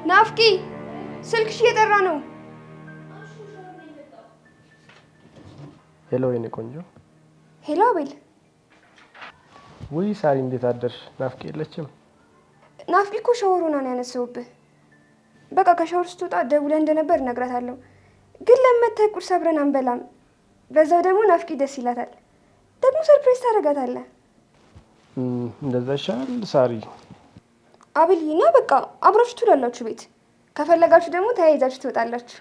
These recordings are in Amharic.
ናፍቂ ስልክሽ እየጠራ ነው። ሄሎ የኔ ቆንጆ። ሄሎ አቤል። ወይ ሳሪ እንዴት አደርሽ? ናፍቂ የለችም? ናፍቂ እኮ ሻወር ሆና ነው ያነሳውብህ። በቃ ከሻወር ስትወጣ ደውለህ እንደነበር እነግራታለሁ። ግን ለመተህ ቁርስ አብረን አንበላም? በዛው ደግሞ ናፍቂ ደስ ይላታል። ደግሞ ሰርፕራይዝ ታደርጋታለህ። እንደዛ ይሻላል ሳሪ። አቤልዬና በቃ አብራችሁ ትውላላችሁ ቤት። ከፈለጋችሁ ደግሞ ተያይዛችሁ ትወጣላችሁ።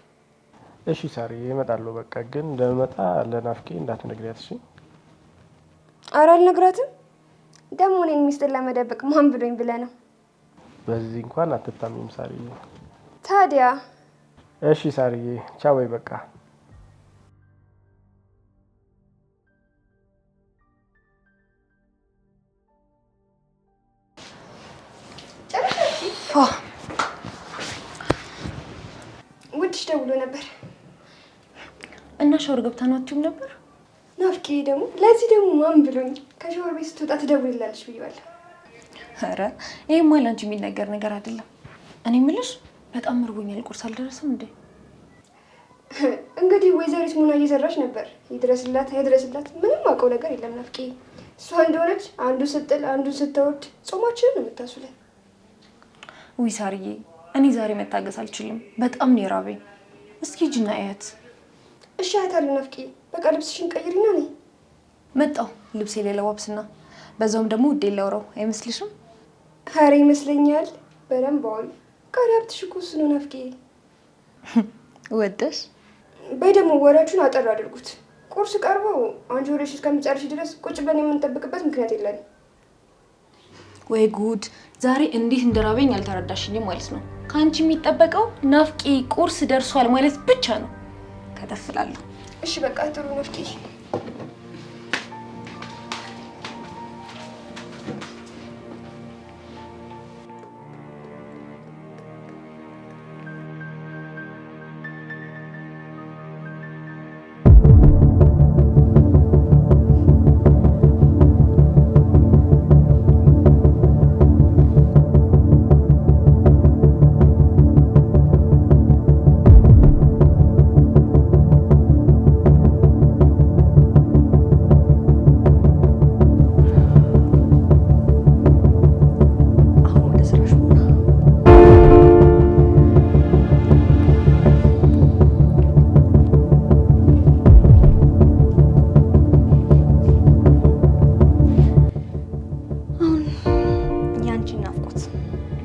እሺ ሳሪ እመጣለሁ። በቃ ግን እንደመጣ ለናፍቂ እንዳትነግሪያት እሺ? ኧረ አልነግራትም። ደግሞ እኔን ሚስጥር ለመደበቅ ማን ብሎኝ ብለህ ነው? በዚህ እንኳን አትታሚም ሳሪ። ታዲያ እሺ ሳሪዬ ቻው በይ በቃ። ውድሽ ደውሎ ነበር እና ሻወር ገብታ ነው አትይም ነበር? ናፍቂ ደግሞ ለዚህ ደግሞ ማን ብሎኝ ከሻወር ቤት ስትወጣ ትደውልላለች ብዬዋለሁ። ኧረ ይሄማ ላንቺ የሚነገር ነገር አይደለም። እኔ የምልሽ በጣም እርቦኛል። ቁርስ አልደረሰም እንዴ? እንግዲህ ወይዘሪት ሙና እየሰራች ነበር። ይድረስላት አይድረስላት ምንም አውቀው ነገር የለም። ናፍቂ እሷ እንደሆነች አንዱ ስትጥል አንዱ ስትወድ ጾማችንን ነው የምታሱለን። ውይ ሳርዬ እኔ ዛሬ መታገስ አልችልም። በጣም ነው የራበኝ። እስኪ ሂጂና እያት። እሺ አያታለሁ። ናፍቂ በቃ ልብስሽን ቀይሪና ነይ። መጣሁ። ልብሴ ሌላ ዋብስና በዛውም ደግሞ ውዴ ላውራው አይመስልሽም? ኧረ ይመስለኛል። በደንብ አውሪ። ቃሪ ሀብትሽ እኮ እሱ ነው ናፍቂ። ወደሽ በይ ደግሞ ወሬያችሁን አጠር አድርጉት። ቁርስ ቀርቦ አንቺ ወሬሽ እስከምጨርሽ ድረስ ቁጭ ብለን የምንጠብቅበት ምክንያት የለንም። ወይ ጉድ! ዛሬ እንዴት እንደራበኝ አልተረዳሽኝም ማለት ነው። ከአንቺ የሚጠበቀው ናፍቂ ቁርስ ደርሷል ማለት ብቻ ነው። ከተፍላለሁ። እሺ በቃ ጥሩ ናፍቂ።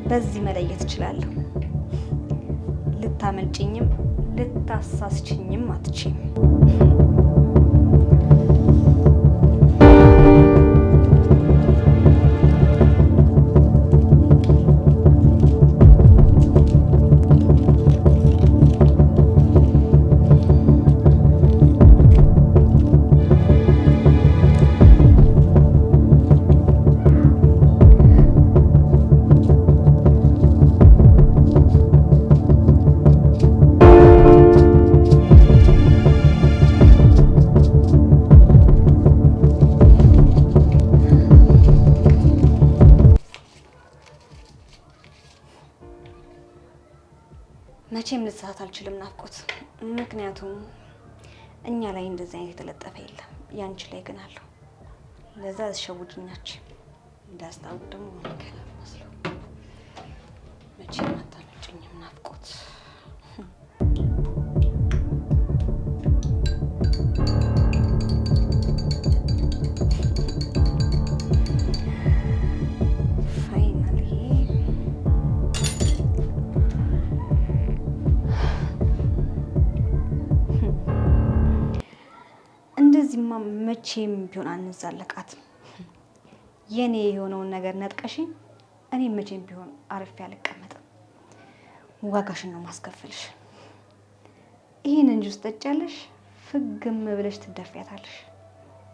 በዚህ መለየት እችላለሁ። ልታመልጭኝም ልታሳስችኝም አትችይም። መቼም ልትሳት አልችልም ናፍቆት። ምክንያቱም እኛ ላይ እንደዚህ አይነት የተለጠፈ የለም፣ ያንቺ ላይ ግን አለው። ለዛ ተሸውጅኛች እንዳስታውቅ ደግሞ ነገር መስሎ መቼም አታመጭኝም ናፍቆት። እንደዚህማ መቼም ቢሆን አንዛለቃትም። የኔ የሆነውን ነገር ነጥቀሽኝ እኔ መቼም ቢሆን አርፌ አልቀመጥም። ዋጋሽን ነው ማስከፈልሽ። ይሄንን ጁስ ጠጫለሽ፣ ፍግም ብለሽ ትደፊያታለሽ፣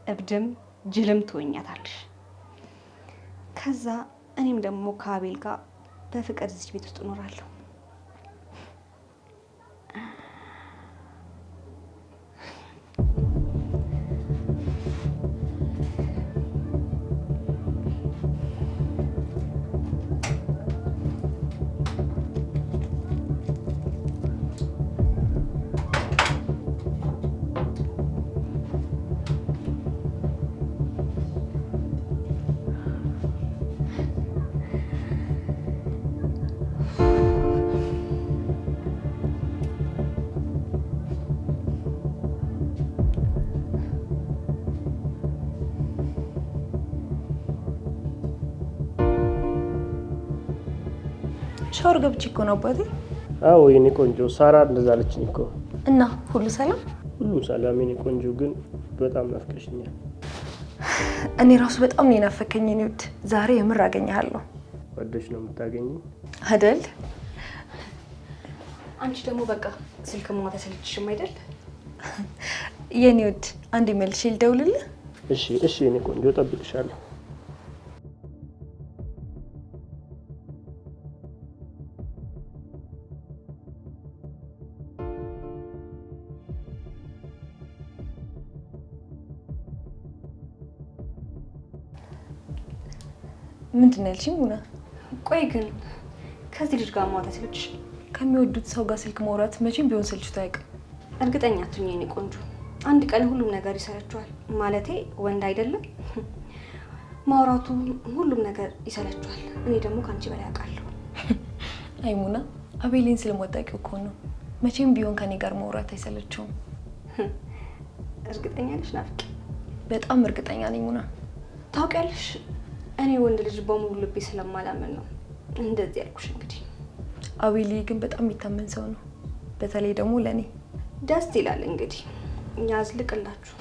እብድም ጅልም ትወኛታለሽ። ከዛ እኔም ደግሞ ከአቤል ጋር በፍቅር እዚህ ቤት ውስጥ እኖራለሁ። ሻወር ገብቼ እኮ ነው አባቴ። አዎ የኔ ቆንጆ ሳራ እንደዛ አለችኝ እኮ። እና ሁሉ ሰላም? ሁሉም ሰላም የኔ ቆንጆ፣ ግን በጣም ናፍቀሽኛል። እኔ ራሱ በጣም ነው የናፈከኝ የኔ ውድ። ዛሬ የምር አገኘሃለሁ። ወደሽ ነው የምታገኘኝ አይደል? አንቺ ደግሞ በቃ ስልክ ማታ ሰልችሽም አይደል? የኔ ውድ አንዴ መልሼ ልደውልልህ? እሺ እሺ የኔ ቆንጆ እጠብቅሻለሁ። ምንድን ነው ያልሽኝ ሙና? ቆይ ግን ከዚህ ልጅ ጋር ማታ ሰልችሽ? ከሚወዱት ሰው ጋር ስልክ ማውራት መቼም ቢሆን ሰልችቶ አያውቅም። እርግጠኛ አትሁኝ የኔ ቆንጆ፣ አንድ ቀን ሁሉም ነገር ይሰለችዋል። ማለቴ ወንድ አይደለም ማውራቱ ሁሉም ነገር ይሰለችዋል። እኔ ደግሞ ከአንቺ በላይ አውቃለሁ። አይ ሙና፣ አቤሌን ስለማታውቂው እኮ ነው። መቼም ቢሆን ከኔ ጋር ማውራት አይሰለችውም። እርግጠኛ ነሽ ናፍቂ? በጣም እርግጠኛ ነኝ ሙና። ታውቂያለሽ እኔ ወንድ ልጅ በሙሉ ልቤ ስለማላምን ነው እንደዚህ ያልኩሽ። እንግዲህ አቤሌ ግን በጣም የሚታመን ሰው ነው፣ በተለይ ደግሞ ለኔ። ደስ ይላል። እንግዲህ ያዝልቅላችሁ።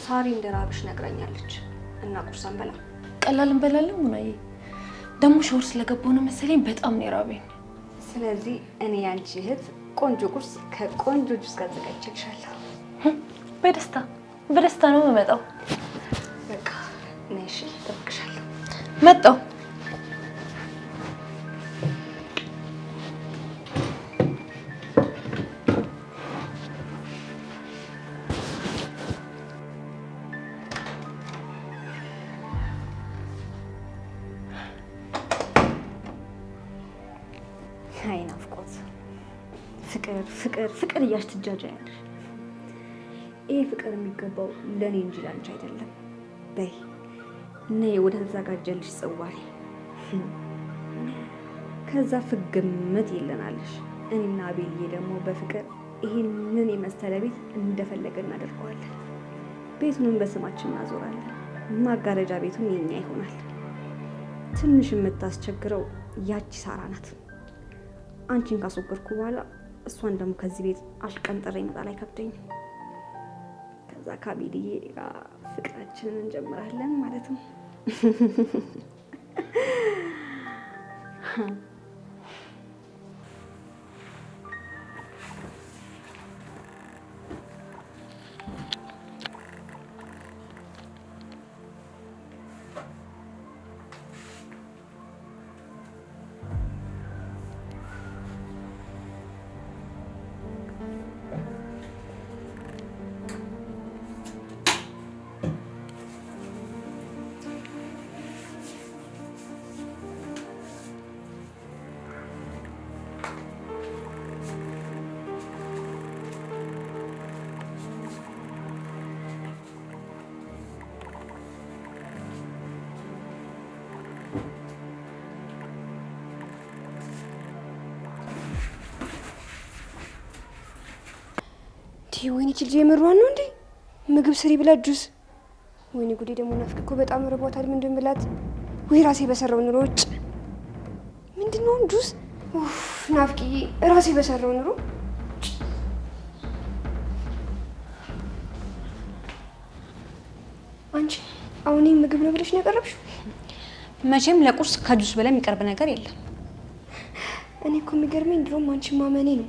ሳሪ እንደራብሽ ነግራኛለች እና ቁርስ አንበላ? ቀላል እንበላለን ሙናዬ። ደግሞ ሻወር ስለገባሁ ነው መሰለኝ በጣም ነው የራበኝ። ስለዚህ እኔ ያንቺ እህት ቆንጆ ቁርስ ከቆንጆ ጁስ ጋር አዘጋጅቼልሻለሁ። በደስታ በደስታ ነው የምመጣው። በቃ ነሽ፣ እጠብቅሻለሁ። መጣሁ። አይ ናፍቆት፣ ፍቅር ፍቅር ፍቅር እያልሽ ትጃጃያለሽ። ይሄ ፍቅር የሚገባው ለእኔ እንጂ ላንቺ አይደለም። በይ ነይ ወደ ተዘጋጀልሽ ጽዋይ፣ ከዛ ፍግምት ይለናለሽ። እኔና አቤልዬ ደግሞ በፍቅር ይሄንን የመሰለ ቤት እንደፈለገ እናደርገዋለን። ቤቱንም በስማችን እናዞራለን። ማጋረጃ ቤቱም የኛ ይሆናል። ትንሽ የምታስቸግረው ያቺ ሳራ ናት። አንቺን ካስወገድኩ በኋላ እሷን ደግሞ ከዚህ ቤት አሽቀንጥሬ ይመጣል አይከብደኝም። ከዛ ከአቤልዬ ጋር ፍቅራችንን እንጀምራለን ማለት ነው። ወይኔ ልጅ የምሯን ነው እንዴ? ምግብ ስሪ ብላ ጁስ። ወይኔ ጉዴ! ደግሞ ናፍቅ እኮ በጣም ርቦታል። ምንድን ብላት? ወይ ራሴ በሰራው ኑሮ ውጭ ምንድነው ጁስ? ኡፍ ናፍቂ፣ ራሴ በሰራው ኑሮ። አንቺ አሁን ምግብ ነው ብለሽ ነው ያቀረብሽው? መቼም ለቁርስ ከጁስ በላይ የሚቀርብ ነገር የለም። እኔ እኮ የሚገርመኝ ድሮም አንቺ ማመኔ ነው።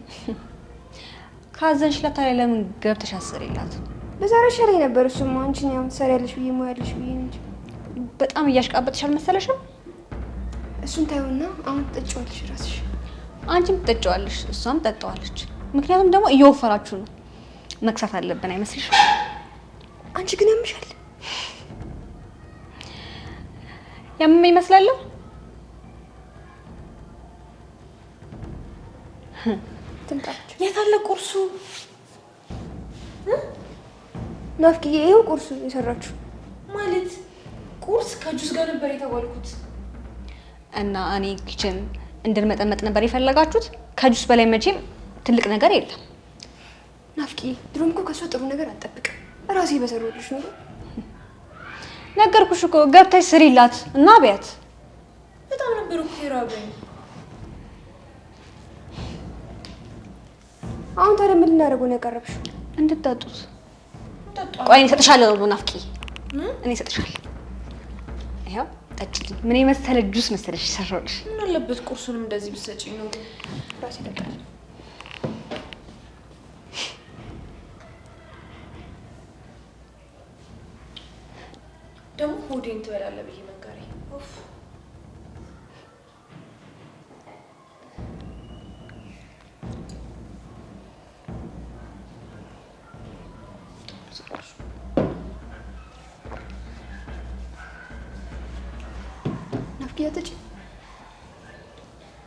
ካዘንሽላት ታዲያ ለምን ገብተሽ አሰሪላት? በዛሬ ሻለኝ ነበር። እሱማ አንቺን ያው ትሰሪያለሽ ብዬ ሞያለሽ ብዬ እንጂ በጣም እያሽቃበጥሽ አልመሰለሽም? እሱን ታዩና አሁን ትጠጪዋለሽ ራስሽ። አንቺም ትጠጪዋለሽ፣ እሷም ትጠጣዋለች። ምክንያቱም ደግሞ እየወፈራችሁ ነው። መክሳት አለብን አይመስልሽም? አንቺ ግን ያምሻል። ያመመኝ ይመስላለሁ? ትምጣችሁ። የታለ ቁርሱ? ናፍቅዬ ይኸው ቁርሱ የሰራችሁ። ማለት ቁርስ ከጁስ ጋር ነበር የተባልኩት እና እኔ ኪችን እንድንመጠመጥ ነበር የፈለጋችሁት። ከጁስ በላይ መቼም ትልቅ ነገር የለም። ናፍቅዬ ድሮም እኮ ከሷ ጥሩ ነገር አትጠብቅም። ራሴ በሰራሁልሽ ነው። ነገርኩሽ እኮ ገብተሽ ስሪላት እና ቢያት። በጣም ነበር እኮ የራበኝ። አሁን ታዲያ ምን ልናደርገው ነው ያቀረብሽው? እንድታጡት። ቆይ እኔ እሰጥሻለሁ ናፍቂ። እኔ እሰጥሻለሁ። ይኸው ጠጪልኝ። ምን የመሰለ ጁስ መሰለሽ ሰራሁልሽ። ምን አለበት ቁርሱንም እንደዚህ ብትሰጪኝ ነው። ራሴ ደቃል ደግሞ ሆዴን ትበላለህ ብዬ መንገሬ። ናፍቂያ ተጪ።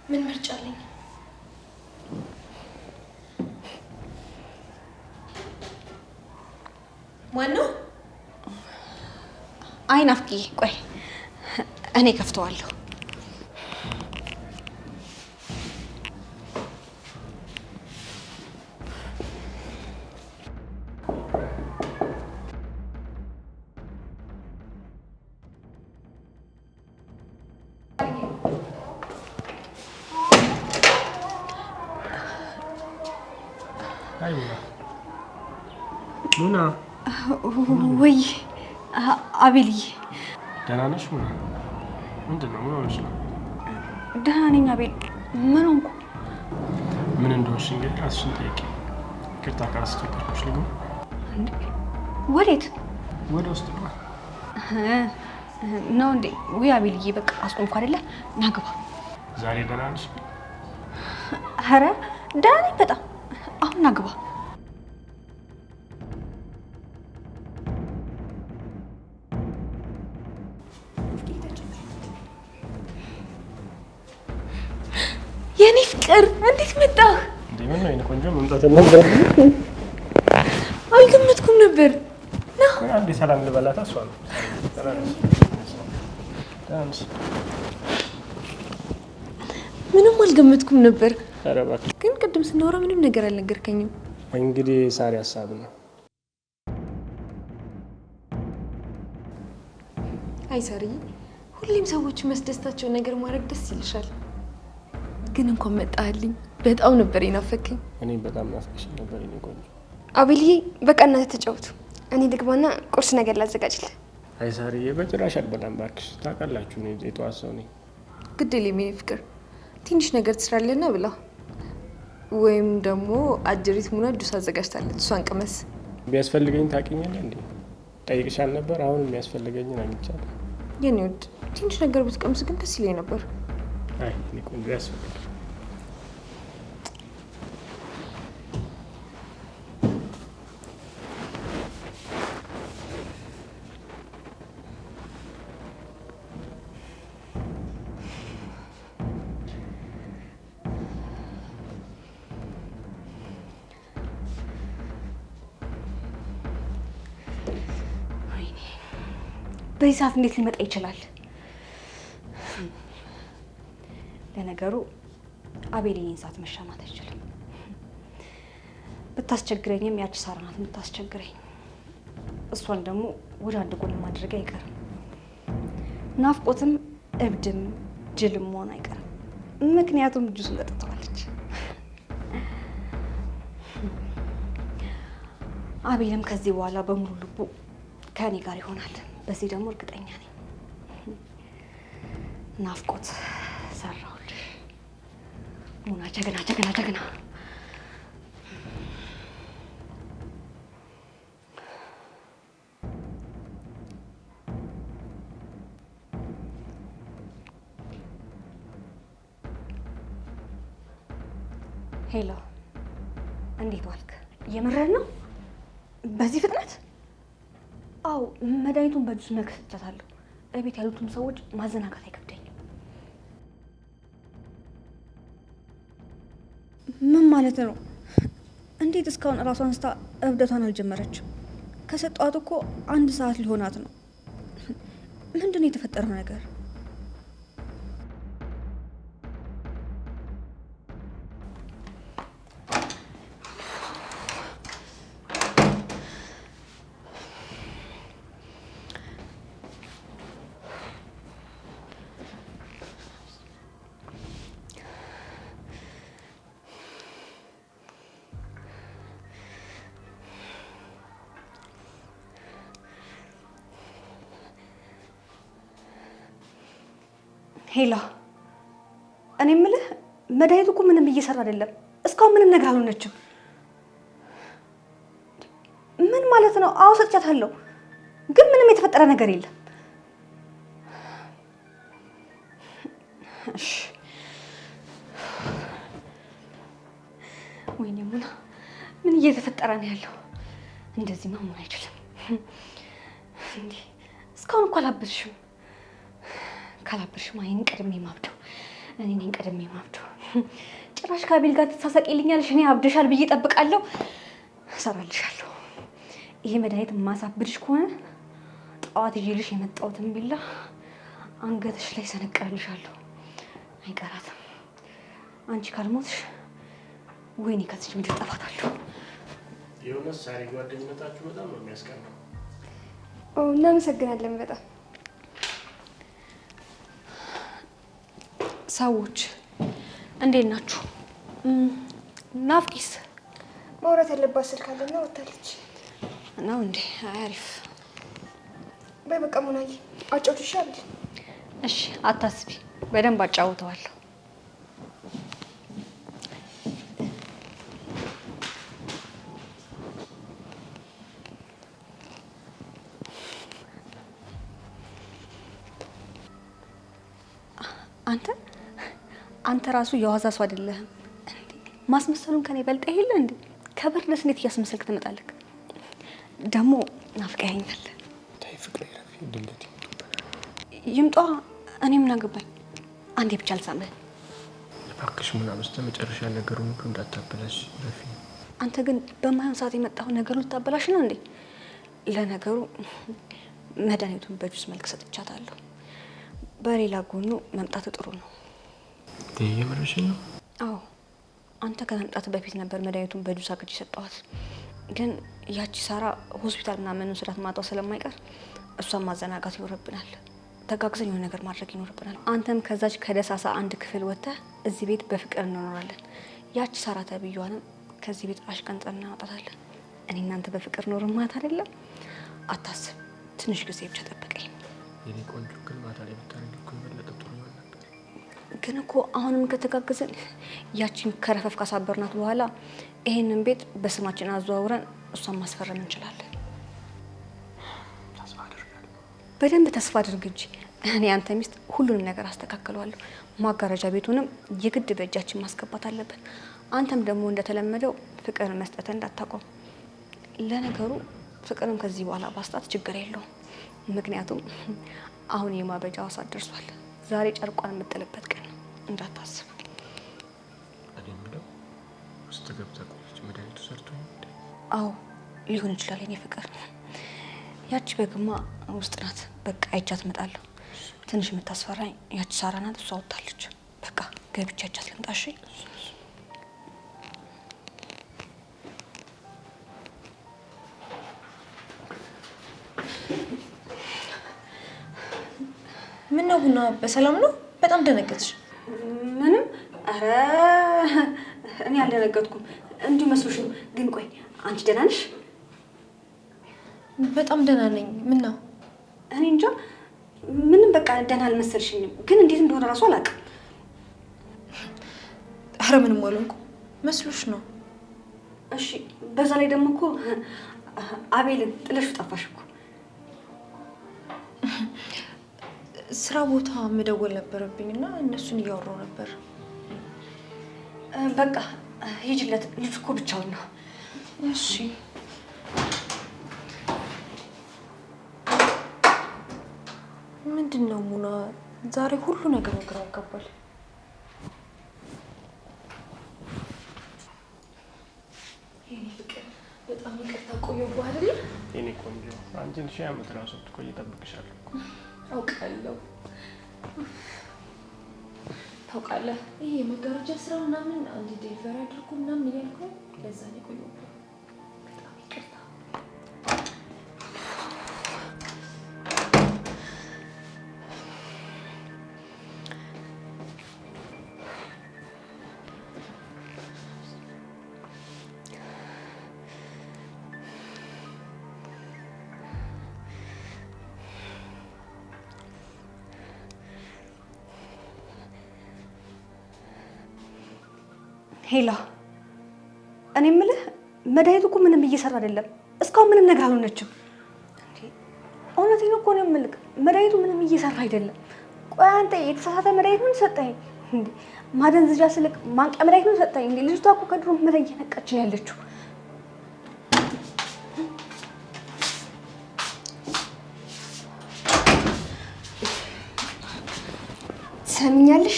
ምን ምርጫ አለኝ? ማነው? አይ ናፍቂ፣ ቆይ እኔ ከፍተዋለሁ። ሉና ወይ አቤልዬ፣ ደህና ነሽ? ምንድን ነው? ምን ሆነሽ ነው? ደህና ነኝ አቤል። ምን ሆንኩ? ምን እንደሆንሽ እንግዲህ ራስሽን ጠይቂ። ይቅርታ ካላስቸገርኩሽ ልግባ? ወዴት? ወደ ውስጥ ነው ነው እንዴ? ወይ አቤልዬ፣ በቃ አስቆምኩ አይደለ? ና ግባ። ዛሬ ደህና ነሽ? ኧረ ደህና ነኝ በጣም። አሁን ና ግባ። የኔ ፍቅር እንዴት መጣህ? እንዴ ምን ነው? የኔ ቆንጆ መምጣት ነበር። አልገመትኩም ነበር። ና አንዴ ሰላም ልበላት። እሷ ነው ምንም አልገመትኩም ነበር። ኧረ እባክህ ግን ቅድም ስናወራ ምንም ነገር አልነገርከኝም። እንግዲህ ሳሪ ሀሳብ ነው። አይ ሳሪ፣ ሁሌም ሰዎች መስደስታቸው ነገር ማድረግ ደስ ይልሻል። ግን እንኳን መጣህልኝ። በጣም ነበር የናፈከኝ። እኔ በጣም ናፍቀሽ ነበር የኔ ቆንጆ። አቤልዬ፣ በቃ እናንተ ተጫወቱ። እኔ ልግባና ቁርስ ነገር ላዘጋጅልህ። አይ ሳሪዬ፣ በጭራሽ አልበላም እባክሽ። ታውቃላችሁ እኔ የጠዋት ሰው ነኝ። ግድ የለም የኔ ፍቅር፣ ትንሽ ነገር ትስራለና ብላ። ወይም ደግሞ አጀሪት ሙና ጁስ አዘጋጅታለች፣ እሷን ቅመስ። ቢያስፈልገኝ ታውቂኛለህ እንዴ? ጠይቅሻል ነበር። አሁን የሚያስፈልገኝን አግኝቻለሁ። የኔ ውድ፣ ትንሽ ነገር ብትቀምስ ግን ደስ ይለኝ ነበር። አይ እኔ ቆንጆ ያስፈልጋል። በዚህ ሰዓት እንዴት ሊመጣ ይችላል? ለነገሩ አቤል የኔን ሰዓት መሻማት አይችልም። ብታስቸግረኝም ያቺ ሳራ ናት የምታስቸግረኝ። እሷን ደግሞ ወደ አንድ ጎን ማድረግ አይቀርም። ናፍቆትም እብድም ጅልም መሆን አይቀርም። ምክንያቱም ጁሱን ጠጥተዋለች። አቤልም ከዚህ በኋላ በሙሉ ልቡ ከእኔ ጋር ይሆናል። በዚህ ደግሞ እርግጠኛ ነኝ። ናፍቆት ሰራሁልሽ ሙና። ጀግና ጀግና ጀግና። ሄሎ፣ እንዴት ዋልክ? የምረን ነው በዚህ ፍጥነት? አው መድኃኒቱን በጁስ ነክስቻታለሁ። እቤት ያሉትን ሰዎች ማዘናጋት አይከብደኝም። ምን ማለት ነው? እንዴት እስካሁን እራሷን አንስታ እብደቷን አልጀመረችም? ከሰጧት እኮ 1 ሰዓት ሊሆናት ነው። ምንድን ነው የተፈጠረው ነገር? ሄላ እኔ የምልህ መድኃኒቱ እኮ ምንም እየሰራ አይደለም። እስካሁን ምንም ነገር አልሆነችም። ምን ማለት ነው? አዎ ሰጥቻታለሁ፣ ግን ምንም የተፈጠረ ነገር የለም። እሺ ወይኔ ሙና፣ ምን እየተፈጠረ ነው ያለው? እንደዚህ መሆን አይችልም። እንዴ እስካሁን እኮ አላበድሽም። ካላበድሽማ እኔን ቀድሜ ማብደው እኔ ነኝ ቀድሜ ማብደው። ጭራሽ ከአቤል ጋር ትሳሳቂልኛለሽ። እኔ አብደሻል ብዬ እጠብቃለሁ። እሰራልሻለሁ። ይሄ መድኃኒት ማሳብድሽ ከሆነ ጠዋት ይዤልሽ የመጣሁትን ቢላ አንገትሽ ላይ ሰነቀርልሻለሁ። አይቀራትም። አንቺ ካልሞትሽ ወይኔ ከዚች ምድር ጠፋታለሁ። የእውነት ሳሪ ጓደኝነታችሁ በጣም ነው የሚያስቀናው። እናመሰግናለን በጣም። ሰዎች እንዴት ናችሁ? ናፍቂስ ማውራት ያለባት ስልክ አለና ወጣለች ነው እንዴ? አሪፍ። በይ በቃ ሙናዬ አጫውትሻል። እሺ አታስቢ፣ በደንብ አጫውተዋለሁ። አንተ ራሱ የዋዛ ሰው አይደለህም። ማስመሰሉን ከኔ በልጠህ የለ እንዴ? ከበር ድረስ እንዴት እያስመሰልክ ትመጣለህ? ደግሞ ናፍቀኸኛል። ታይ ፍቅሬ ረፊ ድንገት ይምጧ። እኔ ምን አገባኝ? አንዴ ብቻ አልሳምህ። እባክሽ ሙና፣ በስተመጨረሻ ነገሩን ሁሉ እንዳታበላሽ ረፊ። አንተ ግን በማይሆን ሰዓት የመጣው ነገሩን ልታበላሽ ነው እንዴ? ለነገሩ መድኃኒቱን በጁስ መልክ ሰጥቻታለሁ። በሌላ ጎኑ መምጣት ጥሩ ነው። የምርሽን ነው? አዎ አንተ ከመምጣት በፊት ነበር መድኃኒቱን በጁስ አቅጅ ሰጠዋት። ግን ያቺ ሳራ ሆስፒታል ምናምን ስራት ማጣው ስለማይቀር እሷን ማዘናጋት ይኖርብናል። ተጋግዘን የሆነ ነገር ማድረግ ይኖርብናል። አንተም ከዛች ከደሳሳ አንድ ክፍል ወጥተህ እዚህ ቤት በፍቅር እንኖራለን። ያቺ ሳራ ተብዬዋንም ከዚህ ቤት አሽቀንጥረን እናወጣታለን። እኔ እናንተ በፍቅር ኖር ማለት አይደለም። አታስብ፣ ትንሽ ጊዜ ብቻ ጠብቀኝ። የኔ ቆንጆ ግን ማታ ላይ ብታረጊ እኮ የበለጠ ጥሩ ይሆን ነበር። ግን እኮ አሁንም ከተጋገዝን ያቺን ከረፈፍ ካሳበርናት በኋላ ይሄንን ቤት በስማችን አዘዋውረን እሷን ማስፈረም እንችላለን። ተስፋ አድርጋለሁ። በደንብ ተስፋ አድርግ እንጂ እኔ አንተ ሚስት ሁሉንም ነገር አስተካክለዋለሁ። ማጋረጃ ቤቱንም የግድ በእጃችን ማስገባት አለብን። አንተም ደግሞ እንደተለመደው ፍቅርን መስጠት እንዳታቆም። ለነገሩ ፍቅርም ከዚህ በኋላ ባስጣት ችግር የለውም። ምክንያቱም አሁን የማበጃው ሰዓት ደርሷል። ዛሬ ጨርቋን የምጥልበት ቀን ነው፣ እንዳታስብ። እኔ የምለው ውስጥ ገብታ ቆይች መድኃኒቱ ሰርቶ እንዴ? አዎ ሊሆን ይችላል። የኔ ፍቅር ያቺ በግማ ውስጥ ናት። በቃ አይቻት እመጣለሁ። ትንሽ የምታስፈራኝ ያቺ ሳራ ናት። እሷ ወጣለች። በቃ ገብቼ አይቻት ልምጣ። እሺ ምን ነው ቡና፣ በሰላም ነው? በጣም ደነገጥሽ። ምንም። ኧረ እኔ አልደነገጥኩም፣ እንዲሁ መስሎሽ ነው። ግን ቆይ አንቺ ደህና ነሽ? በጣም ደህና ነኝ። ምን ነው? እኔ እንጃ ምንም፣ በቃ ደህና አልመሰልሽኝም። ግን እንዴት እንደሆነ እራሱ አላውቅም። ኧረ ምንም አልሆንኩም። መስሎሽ ነው? እሺ በዛ ላይ ደግሞ እኮ አቤልን ጥለሽ ጠፋሽ እኮ። ስራ ቦታ መደወል ነበረብኝ እና እነሱን እያወራሁ ነበር። በቃ ሂጂለት፣ ልጅ እኮ ብቻውን ነው። እሺ ምንድን ነው ሙና? ዛሬ ሁሉ ነገር ግራ ያጋባል። የኔ ፍቅር በጣም ይቅርታ ቆየሁ አይደል? የኔ ቆንጆ አንቺን ሺህ ዓመት ራሱ ትቆይ እጠብቅሻለሁ። አውቃለሁ። ታውቃለህ፣ ይሄ የመጋረጃ ስራ ምናምን አንድ ዴሊቨሪ አድርጎ ምናምን እያልኩ ለዛ ነው የቆየሁት። በጣም ይቅርታ። ሄላ እኔ የምልህ መድኃኒቱ እኮ ምንም እየሰራ አይደለም። እስካሁን ምንም ነገር አልሆነችም። እውነቴን እኮ ነው የምልህ፣ መድኃኒቱ ምንም እየሰራ አይደለም። ቆይ አንተ የተሳሳተ መድኃኒት ምን ሰጠኝ እንዴ? ማደንዘዣ ስልክ ማንቂያ መድኃኒት ምን ሰጠኝ እንዴ? ልጅቷ እኮ ከድሮ ምን እየነቃች ነው ያለችው? ሰምኛለሽ?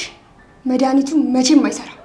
መድኃኒቱ መቼም አይሰራም።